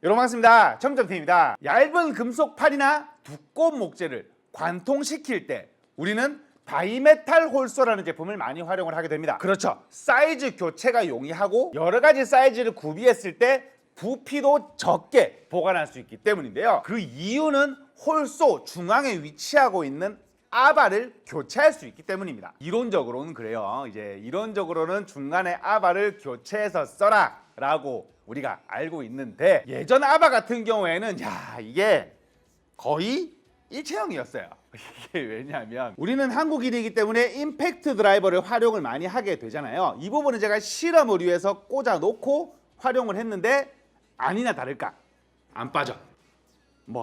여러분 반갑습니다. 점점팀입니다. 얇은 금속판이나 두꺼운 목재를 관통시킬 때 우리는 바이메탈 홀소라는 제품을 많이 활용을 하게 됩니다. 그렇죠. 사이즈 교체가 용이하고 여러 가지 사이즈를 구비했을 때 부피도 적게 보관할 수 있기 때문인데요. 그 이유는 홀소 중앙에 위치하고 있는 아바를 교체할 수 있기 때문입니다. 이론적으로는 그래요. 이론적으로는 중간에 아바를 교체해서 써라 라고 우리가 알고 있는데, 예전 아바 같은 경우에는 이게 거의 일체형이었어요. 이게 왜냐하면 우리는 한국인이기 때문에 임팩트 드라이버를 활용을 많이 하게 되잖아요. 이 부분은 제가 실험을 위해서 꽂아 놓고 활용을 했는데 아니나 다를까 안 빠져.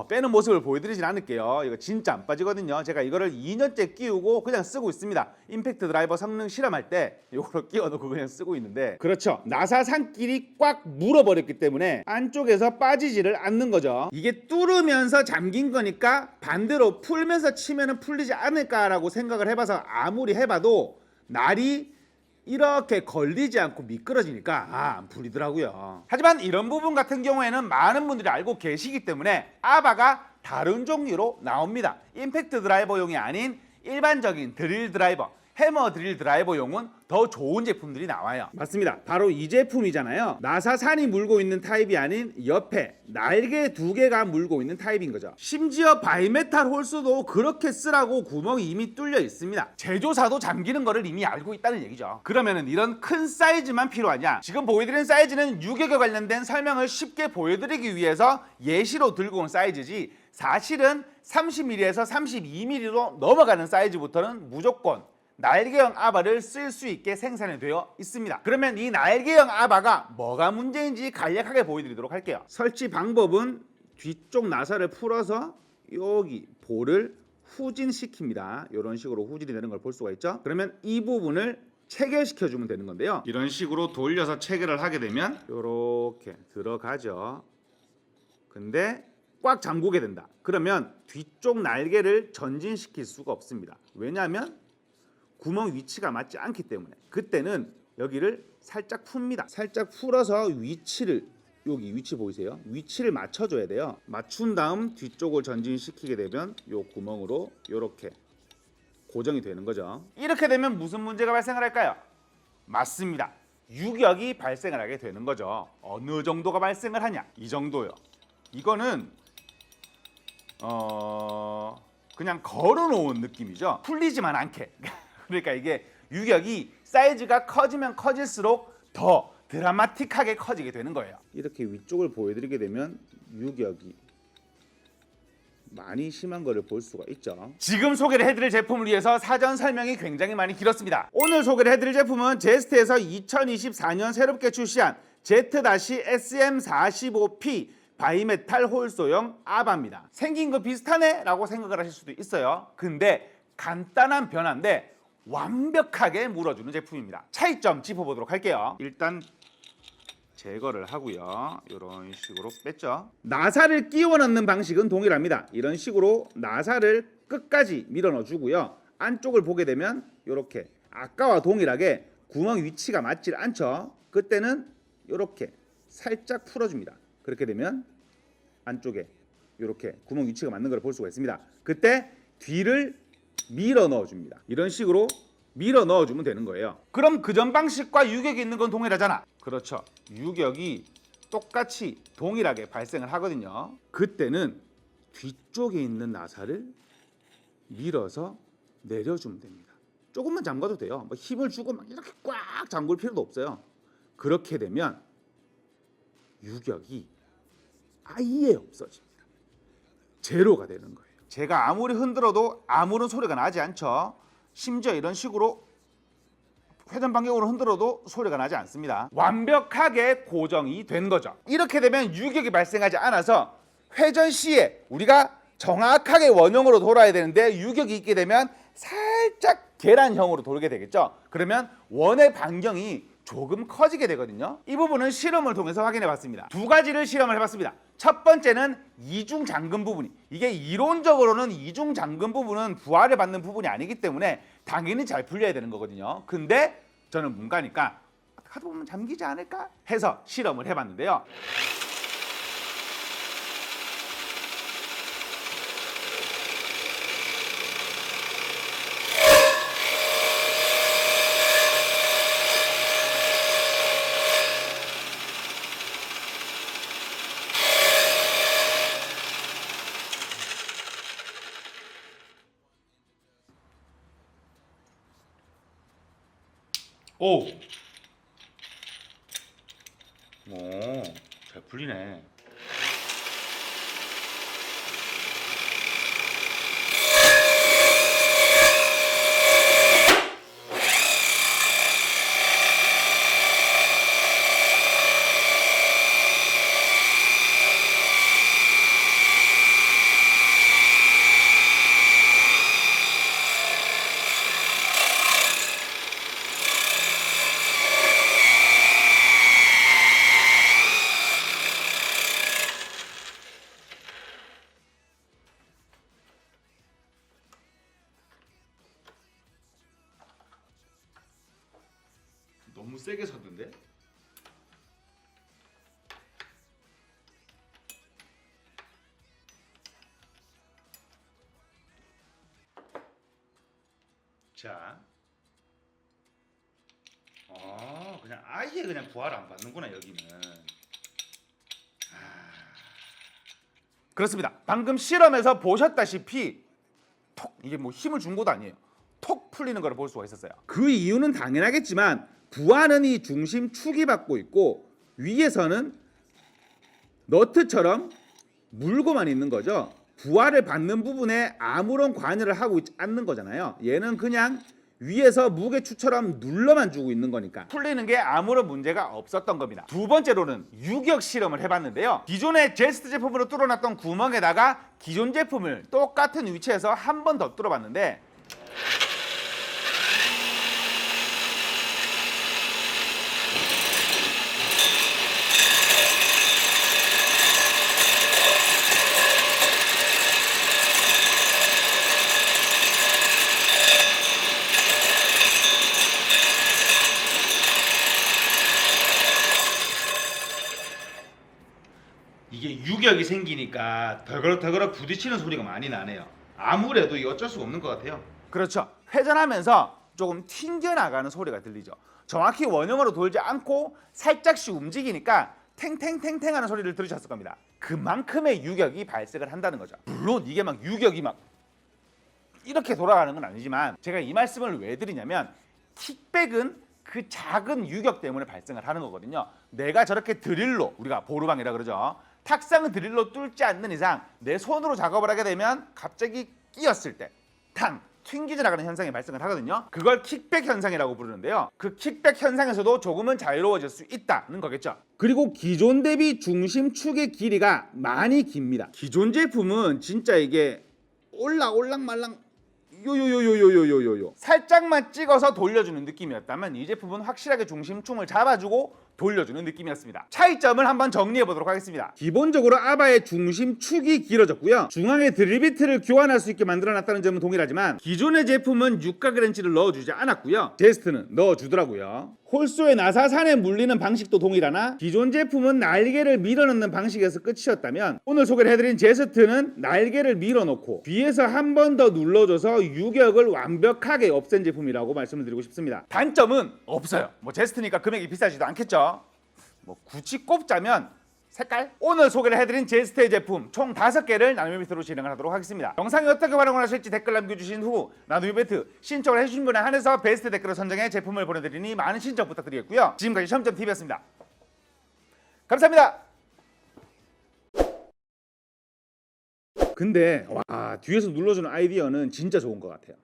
빼는 모습을 보여드리진 않을게요. 이거 진짜 안 빠지거든요. 제가 이거를 2년째 끼우고 그냥 쓰고 있습니다. 임팩트 드라이버 성능 실험할 때 이걸로 끼워놓고 그냥 쓰고 있는데, 그렇죠. 나사산끼리 꽉 물어버렸기 때문에 안쪽에서 빠지지를 않는 거죠. 이게 뚫으면서 잠긴 거니까 반대로 풀면서 치면은 풀리지 않을까라고 생각을 해봐서 아무리 해봐도 날이 이렇게 걸리지 않고 미끄러지니까 안 풀리더라고요. 하지만 이런 부분 같은 경우에는 많은 분들이 알고 계시기 때문에 아바가 다른 종류로 나옵니다. 임팩트 드라이버용이 아닌 일반적인 드릴 드라이버, 해머 드릴 드라이버용은 더 좋은 제품들이 나와요. 맞습니다. 바로 이 제품이잖아요. 나사산이 물고 있는 타입이 아닌 옆에 날개 2개가 물고 있는 타입인 거죠. 심지어 바이메탈 홀수도 그렇게 쓰라고 구멍이 이미 뚫려 있습니다. 제조사도 잠기는 거를 이미 알고 있다는 얘기죠. 그러면은 이런 큰 사이즈만 필요하냐? 지금 보여드린 사이즈는 유격에 관련된 설명을 쉽게 보여드리기 위해서 예시로 들고 온 사이즈지, 사실은 30mm에서 32mm로 넘어가는 사이즈부터는 무조건 날개형 아바를 쓸 수 있게 생산이 되어 있습니다. 그러면 이 날개형 아바가 뭐가 문제인지 간략하게 보여드리도록 할게요. 설치 방법은 뒤쪽 나사를 풀어서 여기 볼을 후진시킵니다. 이런 식으로 후진이 되는 걸 볼 수가 있죠. 그러면 이 부분을 체결시켜 주면 되는 건데요. 이런 식으로 돌려서 체결을 하게 되면 이렇게 들어가죠. 근데 꽉 잠그게 된다. 그러면 뒤쪽 날개를 전진시킬 수가 없습니다. 왜냐하면 구멍 위치가 맞지 않기 때문에. 그때는 여기를 살짝 풉니다. 살짝 풀어서 위치를, 여기 위치 보이세요? 위치를 맞춰줘야 돼요. 맞춘 다음 뒤쪽을 전진시키게 되면 요 구멍으로 이렇게 고정이 되는 거죠. 이렇게 되면 무슨 문제가 발생을 할까요? 맞습니다. 유격이 발생을 하게 되는 거죠. 어느 정도가 발생을 하냐? 이 정도요. 이거는 그냥 걸어놓은 느낌이죠. 풀리지만 않게. 그러니까 이게 유격이 사이즈가 커지면 커질수록 더 드라마틱하게 커지게 되는 거예요. 이렇게 위쪽을 보여드리게 되면 유격이 많이 심한 거를 볼 수가 있죠. 지금 소개를 해드릴 제품을 위해서 사전 설명이 굉장히 많이 길었습니다. 오늘 소개를 해드릴 제품은 제스트에서 2024년 새롭게 출시한 Z-SM45P 바이메탈 홀소형 아바입니다. 생긴 거 비슷하네 라고 생각을 하실 수도 있어요. 근데 간단한 변화인데 완벽하게 물어주는 제품입니다. 차이점 짚어보도록 할게요. 일단 제거를 하고요. 이런 식으로 뺐죠. 나사를 끼워 넣는 방식은 동일합니다. 이런 식으로 나사를 끝까지 밀어 넣어 주고요. 안쪽을 보게 되면 이렇게 아까와 동일하게 구멍 위치가 맞질 않죠. 그때는 이렇게 살짝 풀어줍니다. 그렇게 되면 안쪽에 이렇게 구멍 위치가 맞는 걸 볼 수가 있습니다. 그때 뒤를 밀어 넣어줍니다. 이런 식으로 밀어 넣어주면 되는 거예요. 그럼 그전 방식과 유격이 있는 건 동일하잖아. 그렇죠. 유격이 똑같이 동일하게 발생을 하거든요. 그때는 뒤쪽에 있는 나사를 밀어서 내려주면 됩니다. 조금만 잠가도 돼요. 힘을 주고 막 이렇게 꽉 잠글 필요도 없어요. 그렇게 되면 유격이 아예 없어집니다. 제로가 되는 거예요. 제가 아무리 흔들어도 아무런 소리가 나지 않죠. 심지어 이런 식으로 회전 반경으로 흔들어도 소리가 나지 않습니다. 완벽하게 고정이 된 거죠. 이렇게 되면 유격이 발생하지 않아서 회전 시에 우리가 정확하게 원형으로 돌아야 되는데 유격이 있게 되면 살짝 계란형으로 돌게 되겠죠. 그러면 원의 반경이 조금 커지게 되거든요. 이 부분은 실험을 통해서 확인해 봤습니다. 두 가지를 실험을 해봤습니다. 첫 번째는 이중 잠금 부분이, 이게 이론적으로는 이중 잠금 부분은 부하를 받는 부분이 아니기 때문에 당연히 잘 풀려야 되는 거거든요. 근데 저는 문과니까 하다 보면 잠기지 않을까 해서 실험을 해봤는데요. 오, 오, 잘 풀리네. 너무 세게 섰는데? 자, 그냥 아예 그냥 부하를 안 받는구나 여기는. 그렇습니다. 방금 실험에서 보셨다시피 톡, 이게 뭐 힘을 준 것도 아니에요. 톡 풀리는 걸 볼 수가 있었어요. 그 이유는 당연하겠지만 부하는 이 중심 축이 받고 있고 위에서는 너트처럼 물고만 있는 거죠. 부하를 받는 부분에 아무런 관여를 하고 있지 않는 거잖아요. 얘는 그냥 위에서 무게추처럼 눌러만 주고 있는 거니까 풀리는 게 아무런 문제가 없었던 겁니다. 두 번째로는 유격 실험을 해봤는데요. 기존의 제스트 제품으로 뚫어놨던 구멍에다가 기존 제품을 똑같은 위치에서 한 번 더 뚫어봤는데 이게 유격이 생기니까 덜그럭 부딪히는 소리가 많이 나네요. 아무래도 이거 어쩔 수가 없는 것 같아요. 그렇죠. 회전하면서 조금 튕겨나가는 소리가 들리죠. 정확히 원형으로 돌지 않고 살짝씩 움직이니까 탱탱탱탱 하는 소리를 들으셨을 겁니다. 그만큼의 유격이 발생을 한다는 거죠. 물론 이게 막 유격이 막 이렇게 돌아가는 건 아니지만 제가 이 말씀을 왜 드리냐면 킥백은 그 작은 유격 때문에 발생을 하는 거거든요. 내가 저렇게 드릴로, 우리가 보루방이라 그러죠. 탁상은 드릴로 뚫지 않는 이상 내 손으로 작업을 하게 되면 갑자기 끼었을 때 탕! 튕기져 나가는 현상이 발생을 하거든요. 그걸 킥백 현상이라고 부르는데요. 그 킥백 현상에서도 조금은 자유로워질 수 있다는 거겠죠. 그리고 기존 대비 중심 축의 길이가 많이 깁니다. 기존 제품은 진짜 이게 올락말랑 요요요요요요요요 살짝만 찍어서 돌려주는 느낌이었다면 이 제품은 확실하게 중심축을 잡아주고 돌려주는 느낌이었습니다. 차이점을 한번 정리해 보도록 하겠습니다. 기본적으로 아바의 중심축이 길어졌고요. 중앙에 드릴비트를 교환할 수 있게 만들어놨다는 점은 동일하지만 기존의 제품은 육각 렌치를 넣어주지 않았고요. 제스트는 넣어주더라고요. 홀소의 나사산에 물리는 방식도 동일하나 기존 제품은 날개를 밀어넣는 방식에서 끝이었다면 오늘 소개를 해드린 제스트는 날개를 밀어넣고 뒤에서 한 번 더 눌러줘서 유격을 완벽하게 없앤 제품이라고 말씀을 드리고 싶습니다. 단점은 없어요. 뭐 제스트니까 금액이 비싸지도 않겠죠. 뭐 굳이 꼽자면 색깔? 오늘 소개를 해드린 제스트의 제품 총 5개를 나눔 이벤트로 진행을 하도록 하겠습니다. 영상이 어떻게 활용을 하실지 댓글 남겨주신 후 나눔 이벤트 신청을 해주신 분에 한해서 베스트 댓글을 선정해 제품을 보내드리니 많은 신청 부탁드리겠고요. 지금까지 시험점TV였습니다. 감사합니다. 근데 와 뒤에서 눌러주는 아이디어는 진짜 좋은 것 같아요.